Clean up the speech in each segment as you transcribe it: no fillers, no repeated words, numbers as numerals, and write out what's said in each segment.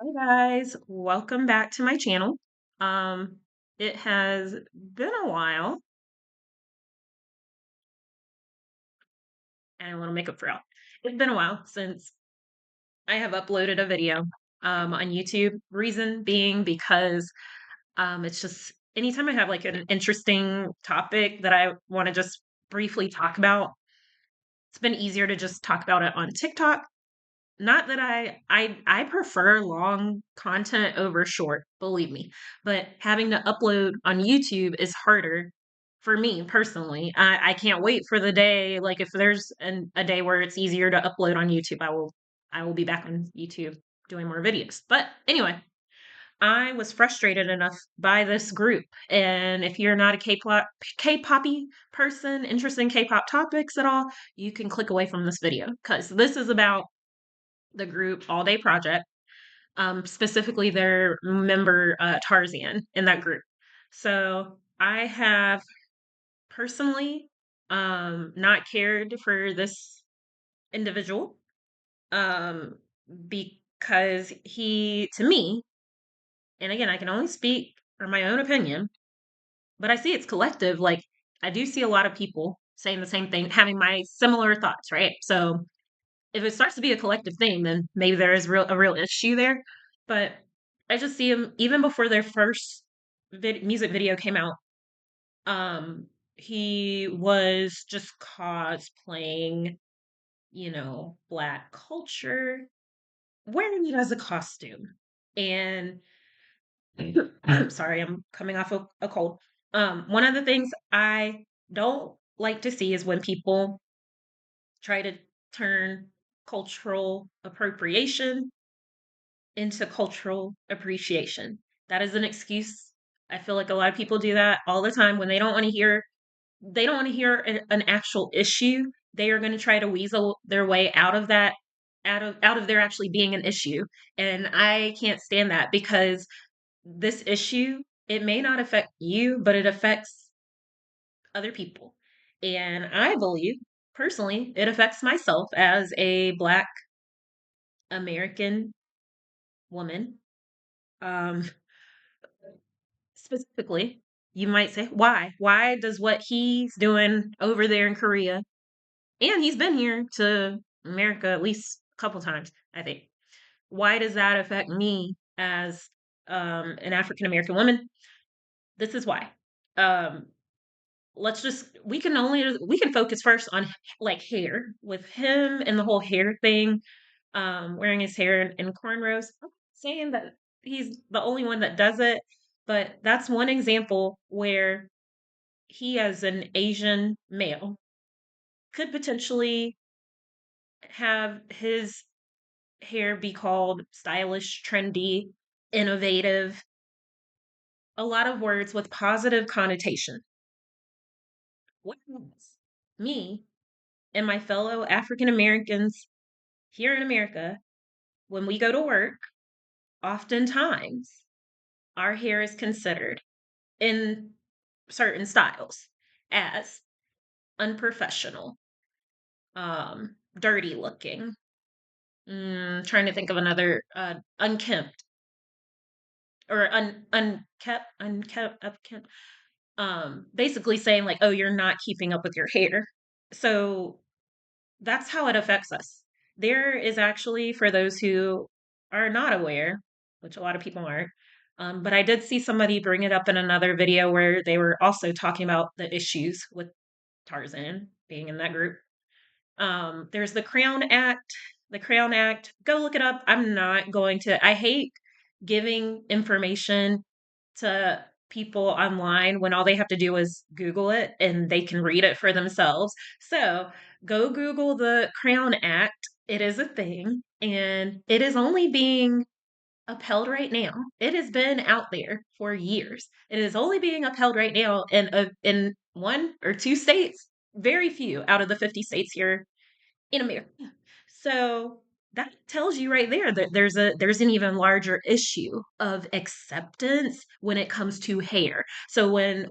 Hi guys, welcome back to my channel. Um, it has been a while, and I want to make up for it. It's been a while since I have uploaded a video on YouTube. Reason being because it's just anytime I have like an interesting topic that I want to just briefly talk about, it's been easier to just talk about it on TikTok. Not that I prefer long content over short, believe me, but having to upload on YouTube is harder for me personally. I can't wait for the day, like if there's a day where it's easier to upload on YouTube, I will be back on YouTube doing more videos. But anyway, I was frustrated enough by this group. And if you're not a K-poppy person interested in K-pop topics at all, you can click away from this video because this is about the group All Day Project, specifically their member Tarzan in that group. So I have personally not cared for this individual um, because he, to me, and again, I can only speak for my own opinion, but I see it's collective. Like, I do see a lot of people saying the same thing, having my similar thoughts, right? So if it starts to be a collective thing, then maybe there is a real issue there. But I just see him even before their first music video came out. Um, he was just cosplaying, black culture, wearing it as a costume. And I'm sorry, I'm coming off a cold. One of the things I don't like to see is when people try to turn cultural appropriation into cultural appreciation. That is an excuse. I feel like a lot of people do that all the time when they don't want to hear an actual issue. They are going to try to weasel their way out of that out of there actually being an issue. And I can't stand that because this issue, it may not affect you, but it affects other people. And I believe personally it affects myself as a black American woman. Um Specifically, you might say, why? Why does what he's doing over there in Korea, and he's been here to America at least a couple times, I think. Why does that affect me as an African American woman? This is why. Um, we can focus first on like hair with him and the whole hair thing, wearing his hair in cornrows. I'm not saying that he's the only one that does it, but that's one example where he, as an Asian male, could potentially have his hair be called stylish, trendy, innovative, a lot of words with positive connotation. Whereas me and my fellow African Americans here in America, when we go to work, oftentimes our hair is considered in certain styles as unprofessional, dirty looking. Trying to think of another unkempt or unkept, upkept. Basically saying like, oh, you're not keeping up with your hair. So that's how it affects us. There is actually, for those who are not aware, which a lot of people aren't, but I did see somebody bring it up in another video where they were also talking about the issues with Tarzan being in that group. There's the Crown Act. The Crown Act, go look it up. I'm not going to, I hate giving information to people online when all they have to do is Google it and they can read it for themselves. So go Google the Crown Act. It is a thing and it is only being upheld right now. It has been out there for years. It is only being upheld right now in one or two states, very few out of the 50 states here in America. So that tells you right there that there's an even larger issue of acceptance when it comes to hair. So when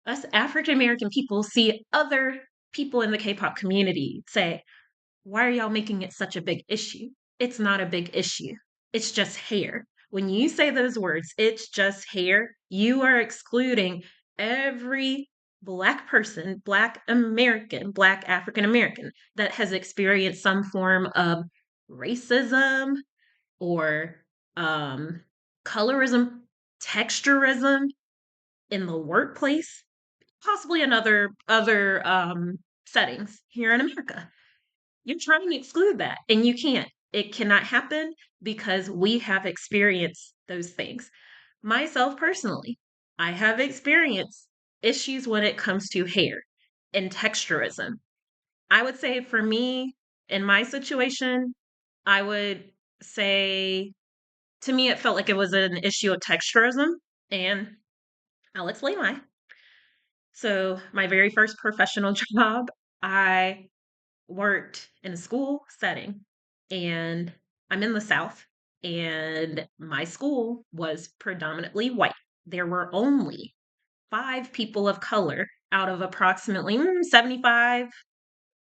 us African American people see other people in the K-pop community say, "Why are y'all making it such a big issue?" It's not a big issue. it's just hair. When you say those words, it's just hair, you are excluding every Black person, Black American, Black African American that has experienced some form of racism or um, colorism, texturism in the workplace, possibly in other settings here in America. You're trying to exclude that, and you can't. It cannot happen because we have experienced those things. Myself personally, I have experienced issues when it comes to hair and texturism. I would say for me, in my situation, I would say to me, it felt like it was an issue of texturism. And I'll explain why. So, my very first professional job, I worked in a school setting, and I'm in the South, and my school was predominantly white. There were only 5 people of color out of approximately 75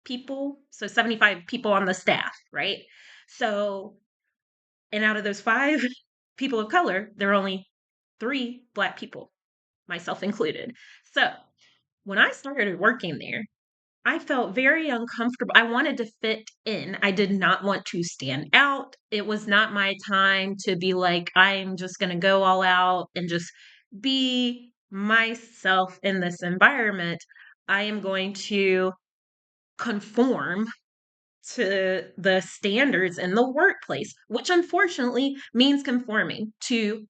people. So 75 people on the staff, right? So, and out of those 5 people of color, there are only 3 Black people, myself included. So, when I started working there, I felt very uncomfortable. I wanted to fit in. I did not want to stand out. It was not my time to be like, I'm just going to go all out and just be myself in this environment. I am going to conform to the standards in the workplace, which unfortunately means conforming to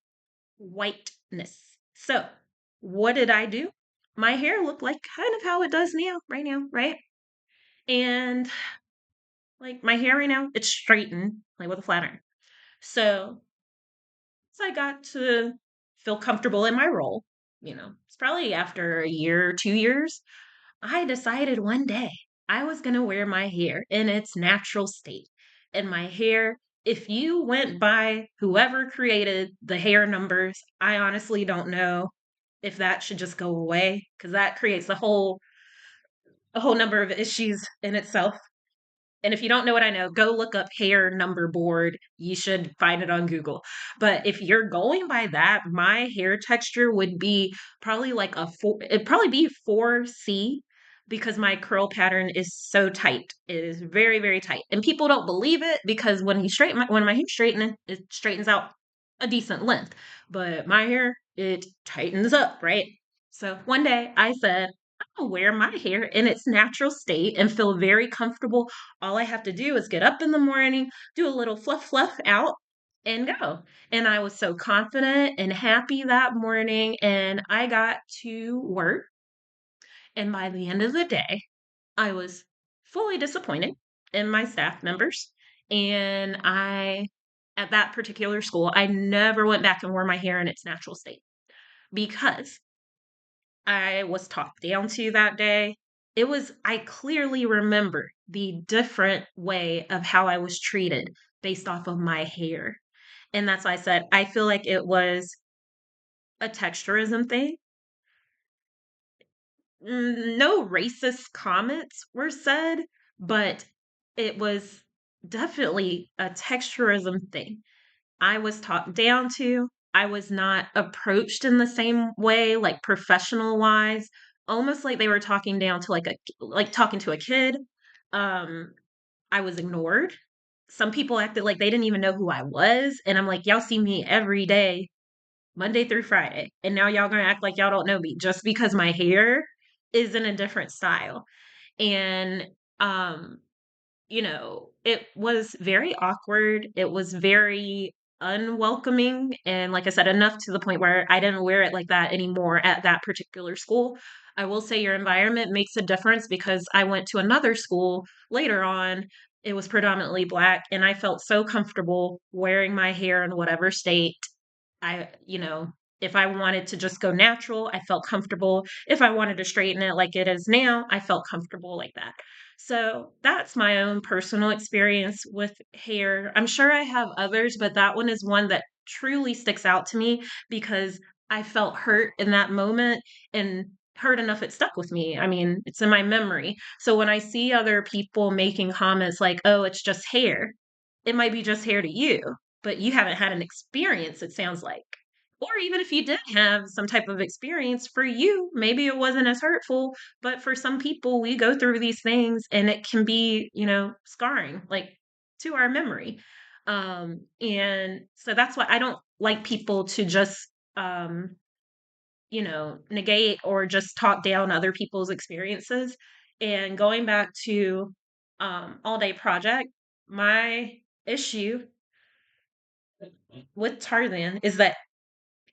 whiteness. So, what did I do? My hair looked like kind of how it does now, right now, right? And like my hair right now, it's straightened, like with a flat iron. So I got to feel comfortable in my role. It's probably after a year, 2 years, I decided one day I was going to wear my hair in its natural state. And my hair, if you went by whoever created the hair numbers, I honestly don't know if that should just go away because that creates a whole number of issues in itself. And if you don't know what I know, go look up hair number board. You should find it on Google. But if you're going by that, my hair texture would be probably like it'd probably be 4C because my curl pattern is so tight. It is very, very tight. And people don't believe it because when my hair straightens, it straightens out a decent length. But my hair, it tightens up, right? So one day I said, I'll wear my hair in its natural state and feel very comfortable. All I have to do is get up in the morning, do a little fluff out, and go. And I was so confident and happy that morning. And I got to work. And by the end of the day, I was fully disappointed in my staff members. And at that particular school, I never went back and wore my hair in its natural state because I was talked down to that day. I clearly remember the different way of how I was treated based off of my hair. And that's why I said I feel like it was a texturism thing. No racist comments were said, but it was definitely a texturism thing. I was talked down to. I was not approached in the same way, like professional wise, almost like they were talking down to like talking to a kid. Um, I was ignored. Some people acted like they didn't even know who I was, and I'm like, y'all see me every day, Monday through Friday, and now y'all gonna act like y'all don't know me just because my hair is in a different style. And um, it was very awkward. It was very unwelcoming. And like I said, enough to the point where I didn't wear it like that anymore at that particular school. I will say your environment makes a difference because I went to another school later on. It was predominantly Black, and I felt so comfortable wearing my hair in whatever state if I wanted to just go natural, I felt comfortable. If I wanted to straighten it like it is now, I felt comfortable like that. So that's my own personal experience with hair. I'm sure I have others, but that one is one that truly sticks out to me because I felt hurt in that moment and hurt enough it stuck with me. I mean, it's in my memory. So when I see other people making comments like, oh, it's just hair, it might be just hair to you. but you haven't had an experience, it sounds like. Or even if you did have some type of experience, for you, maybe it wasn't as hurtful, but for some people, we go through these things and it can be, scarring, like to our memory. And so that's why I don't like people to just, um, negate or just talk down other people's experiences. And going back to All Day Project, my issue with Tarzan is that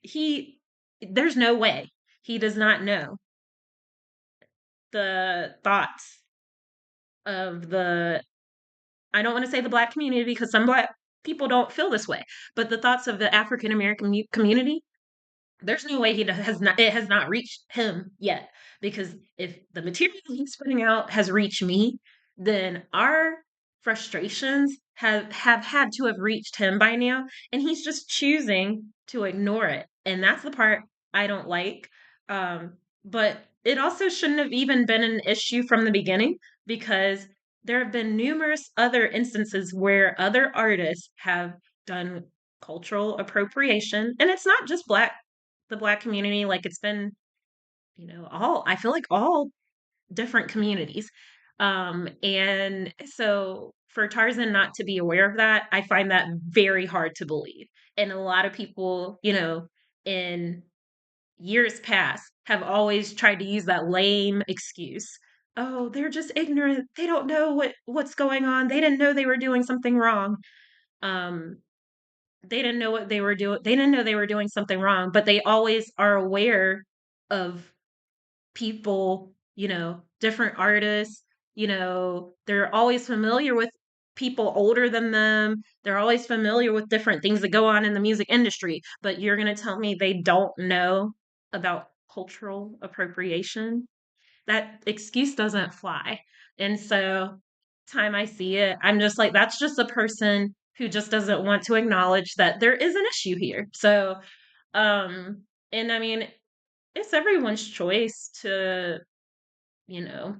he there's no way he does not know the thoughts of the I don't want to say the black community because some black people don't feel this way, but the thoughts of the African American community. There's no way it has not reached him yet, because if the material he's putting out has reached me, then our frustrations have had to have reached him by now, and he's just choosing to ignore it. And that's the part I don't like. But it also shouldn't have even been an issue from the beginning, because there have been numerous other instances where other artists have done cultural appropriation, and it's not just the black community. Like, it's been, all I feel like all different communities. And so for Tarzan not to be aware of that, I find that very hard to believe. And a lot of people, in years past have always tried to use that lame excuse. Oh, they're just ignorant. They don't know what's going on. They didn't know they were doing something wrong. Um, they didn't know what they were doing. They didn't know they were doing something wrong, but they always are aware of people, different artists, they're always familiar with people older than them. They're always familiar with different things that go on in the music industry, but you're going to tell me they don't know about cultural appropriation? That excuse doesn't fly. And so, time I see it, I'm just like, that's just a person who just doesn't want to acknowledge that there is an issue here. So, um, and I mean, it's everyone's choice to, you know,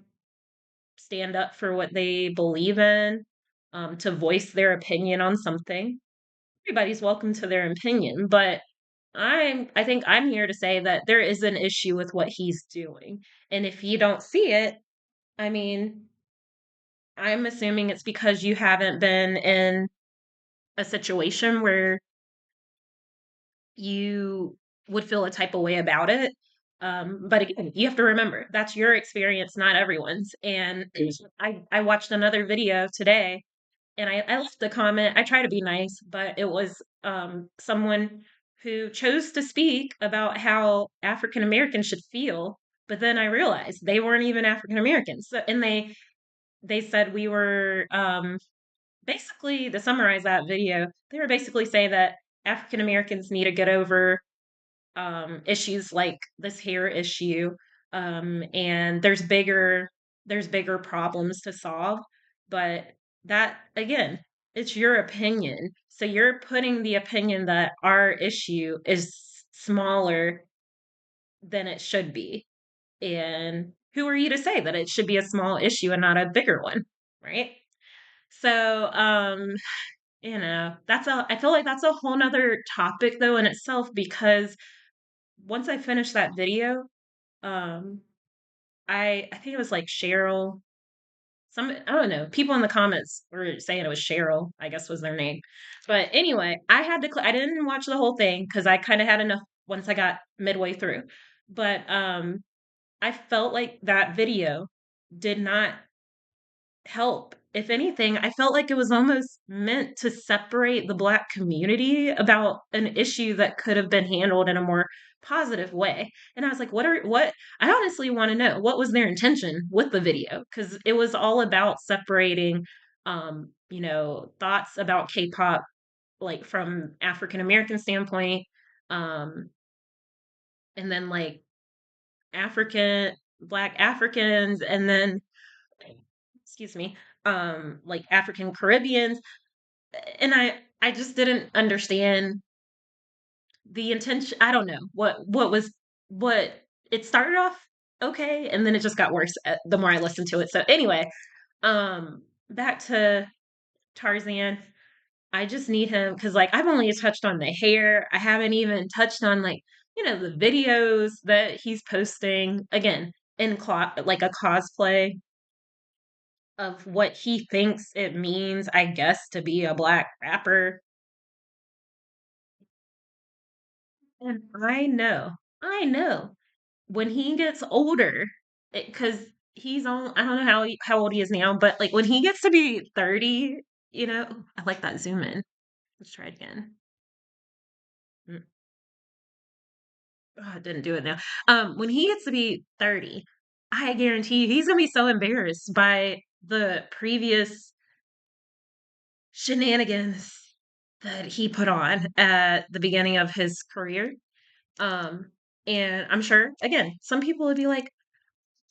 stand up for what they believe in, to voice their opinion on something. Everybody's welcome to their opinion, but I think I'm here to say that there is an issue with what he's doing. And if you don't see it, I mean, I'm assuming it's because you haven't been in a situation where you would feel a type of way about it. But again, you have to remember that's your experience, not everyone's. And I watched another video today, and I left a comment. I try to be nice, but it was someone who chose to speak about how African Americans should feel. But then I realized they weren't even African Americans. So, and they said we were basically, to summarize that video, they were basically saying that African Americans need to get over issues like this hair issue, and there's bigger problems to solve. But that, again, it's your opinion. So you're putting the opinion that our issue is smaller than it should be. And who are you to say that it should be a small issue and not a bigger one, right? So, I feel like that's a whole nother topic though in itself, because once I finished that video, um, I think it was like Cheryl, I don't know, people in the comments were saying it was Cheryl, I guess was their name. But anyway, I had to, I didn't watch the whole thing because I kind of had enough once I got midway through. But I felt like that video did not help. If anything, I felt like it was almost meant to separate the Black community about an issue that could have been handled in a more positive way. And I was like, I honestly want to know what was their intention with the video, because it was all about separating, thoughts about K-pop, like from African American standpoint, um, and then like Black Africans, and then, excuse me, like African Caribbeans. And I just didn't understand the intention. I don't know what it started off okay, and then it just got worse the more I listened to it. So anyway, back to Tarzan. I just need him because, like, I've only touched on the hair. I haven't even touched on, like, the videos that he's posting, again, in like a cosplay of what he thinks it means, I guess, to be a black rapper. And I know when he gets older, because he's on, I don't know how old he is now, but like when he gets to be 30, I like that zoom in. Let's try it again. Mm, Oh, I didn't do it now. When he gets to be 30, I guarantee you he's gonna be so embarrassed by the previous shenanigans that he put on at the beginning of his career. Um, and I'm sure, again, some people would be like,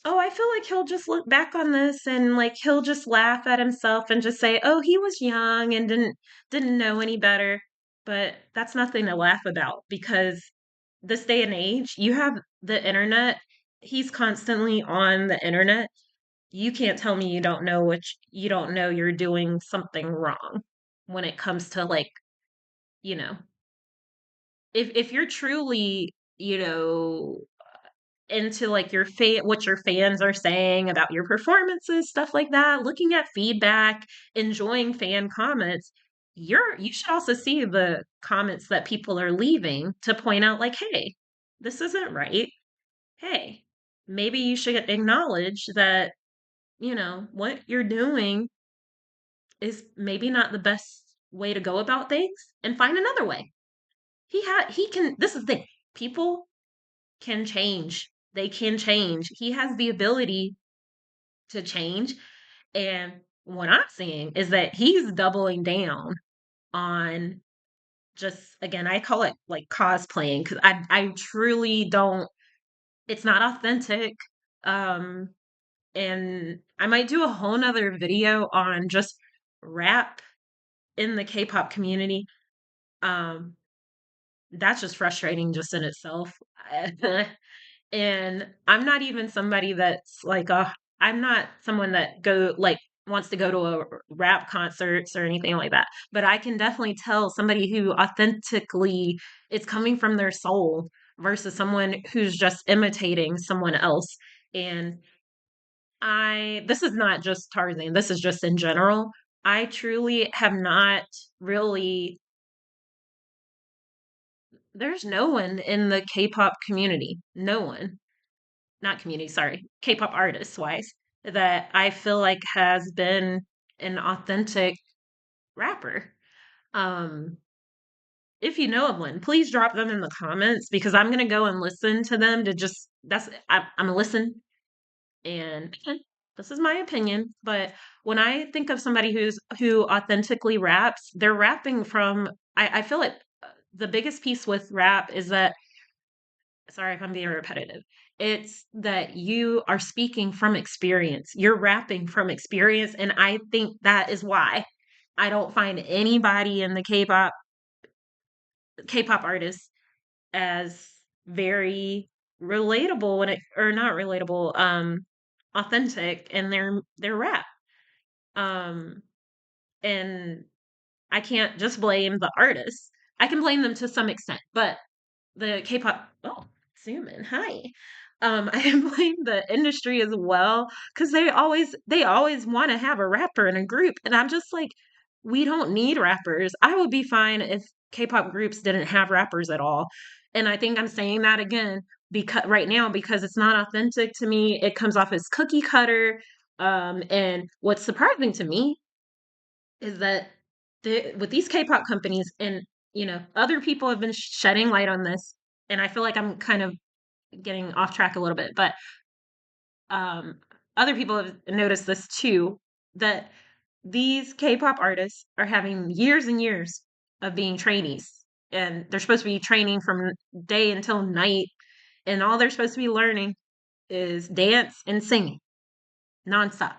"Oh, I feel like he'll just look back on this and like he'll just laugh at himself and just say, "Oh, he was young and didn't know any better." But that's nothing to laugh about because this day and age, you have the internet. He's constantly on the internet. You can't tell me you don't know you're doing something wrong when it comes to like, you know, if you're truly, into like what your fans are saying about your performances, stuff like that, looking at feedback, enjoying fan comments, you should also see the comments that people are leaving to point out like, "Hey, this isn't right. Hey, maybe you should acknowledge that, what you're doing is maybe not the best way to go about things and find another way." He can This is the thing. People can change. They can change. He has the ability to change. And what I'm seeing is that he's doubling down on just, again, I call it like cosplaying because I truly don't, it's not authentic. Um, and I might do a whole nother video on just rap in the K-pop community. Um, that's just frustrating just in itself. And I'm not even somebody that's like, I'm not someone that wants to go to a rap concerts or anything like that. But I can definitely tell somebody who authentically is coming from their soul versus someone who's just imitating someone else. And this is not just Tarzan, this is just in general. I truly have not really, there's no one in the K-pop community, no one, not community, sorry, K-pop artists wise, that I feel like has been an authentic rapper. Um, if you know of one, please drop them in the comments because I'm gonna go and listen to them to just I'm gonna listen and again, this is my opinion, but when I think of somebody who authentically raps, they're rapping from I feel like the biggest piece with rap is that, sorry if I'm being repetitive. It's that you are speaking from experience. You're rapping from experience. And I think that is why I don't find anybody in the K-pop artists as very relatable or not relatable, authentic in their rap. Um, and I can't just blame the artists. I can blame them to some extent, but the K-pop, oh, Suman, hi. I can blame the industry as well because they always want to have a rapper in a group, and I'm just like, we don't need rappers. I would be fine if K-pop groups didn't have rappers at all. And I think I'm saying that again because right now because it's not authentic to me. It comes off as cookie cutter. And what's surprising to me is that with these K-pop companies and other people have been shedding light on this, and I feel like I'm kind of getting off track a little bit, but um, other people have noticed this too that these K-pop artists are having years and years of being trainees, and they're supposed to be training from day until night, and all they're supposed to be learning is dance and singing nonstop.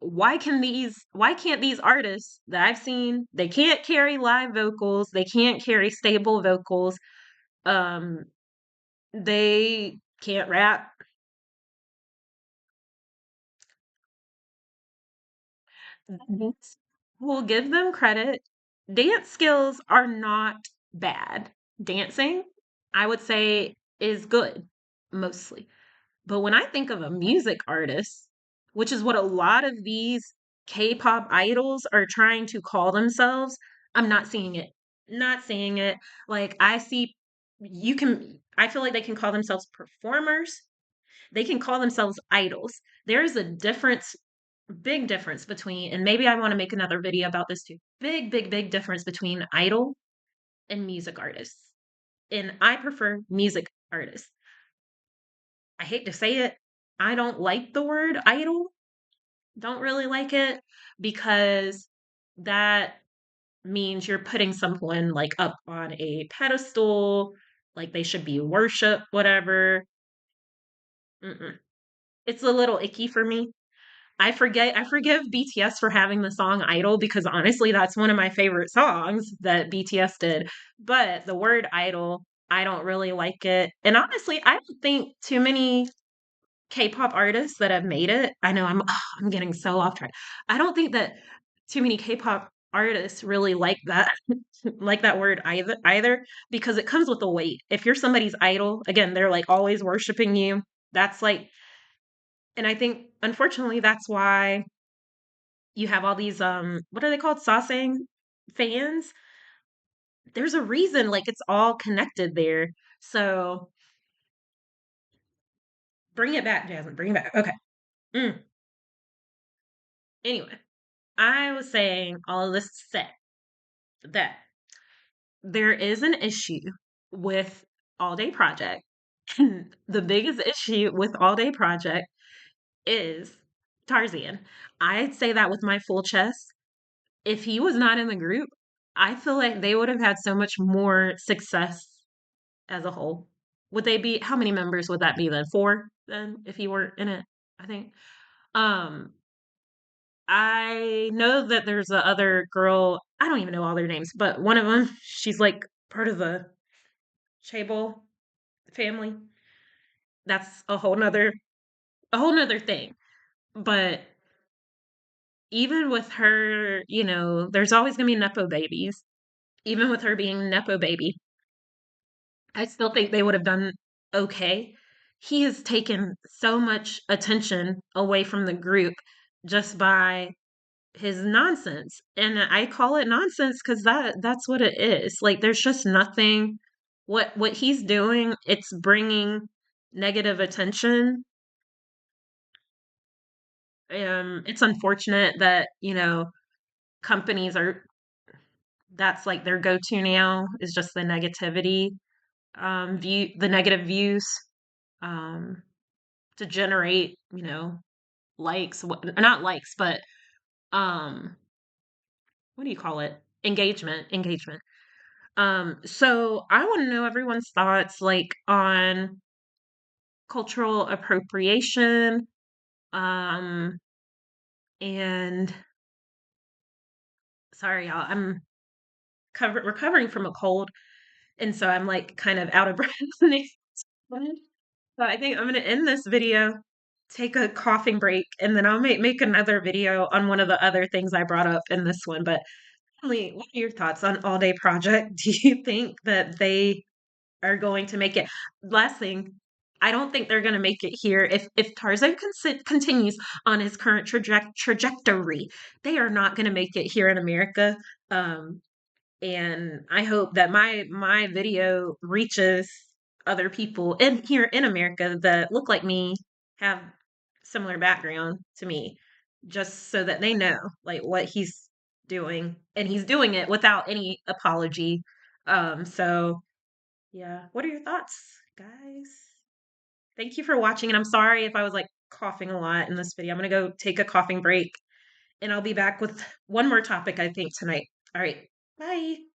Why can't these artists that I've seen, they can't carry live vocals, they can't carry stable vocals, um they can't rap. We'll give them credit. Dance skills are not bad. Dancing, I would say, is good mostly. But when I think of a music artist, which is what a lot of these K-pop idols are trying to call themselves, I'm not seeing it. Not seeing it. Like I see I feel like they can call themselves performers. They can call themselves idols. There is a difference, big difference between, and maybe I want to make another video about this too. Big, big, big difference between idol and music artists. And I prefer music artists. I hate to say it, I don't like the word idol. Don't really like it because that means you're putting someone like up on a pedestal, like they should be worshiped, whatever. Mm-mm. It's a little icky for me. I forgive BTS for having the song Idol because honestly, that's one of my favorite songs that BTS did. But the word idol, I don't really like it. And honestly, I don't think too many K-pop artists that have made it. I know I'm getting so off track. I don't think that too many K-pop artists really like that like that word either because it comes with a weight. If you're somebody's idol, again, they're like always worshiping you. That's like and I think unfortunately that's why you have all these what are they called? Sasang fans. There's a reason like it's all connected there. So bring it back, Jasmine. Bring it back. Okay. Mm. Anyway, I was saying all of this to say that there is an issue with All Day Project. The biggest issue with All Day Project is Tarzan. I'd say that with my full chest. If he was not in the group, I feel like they would have had so much more success as a whole. Would they be how many members would that be then? Four then if he weren't in it, I think. Um I know that there's a other girl, I don't even know all their names, but one of them, she's like part of the Chable family. That's a whole nother thing. But even with her, there's always gonna be Nepo babies. Even with her being Nepo baby, I still think they would have done okay. He has taken so much attention away from the group just by his nonsense. And I call it nonsense because that's what it is. Like there's just nothing what he's doing, it's bringing negative attention. It's unfortunate that, companies are that's like their go-to now is just the negativity the negative views um to generate, likes, not likes, but um what do you call it? Engagement. So I want to know everyone's thoughts like on cultural appropriation, um, and sorry, y'all, I'm recovering from a cold, and so I'm like kind of out of breath. So I think I'm gonna end this video, take a coughing break, and then I'll make another video on one of the other things I brought up in this one. But really, what are your thoughts on All Day Project? Do you think that they are going to make it? Last thing, I don't think they're going to make it here. If Tarzan continues on his current trajectory, they are not going to make it here in America. Um, and I hope that my video reaches other people in here in America that look like me, have similar background to me, just so that they know like what he's doing, and he's doing it without any apology. So yeah, what are your thoughts, guys? Thank you for watching, and I'm sorry if I was like coughing a lot in this video. I'm gonna go take a coughing break, and I'll be back with one more topic I think tonight. All right, bye.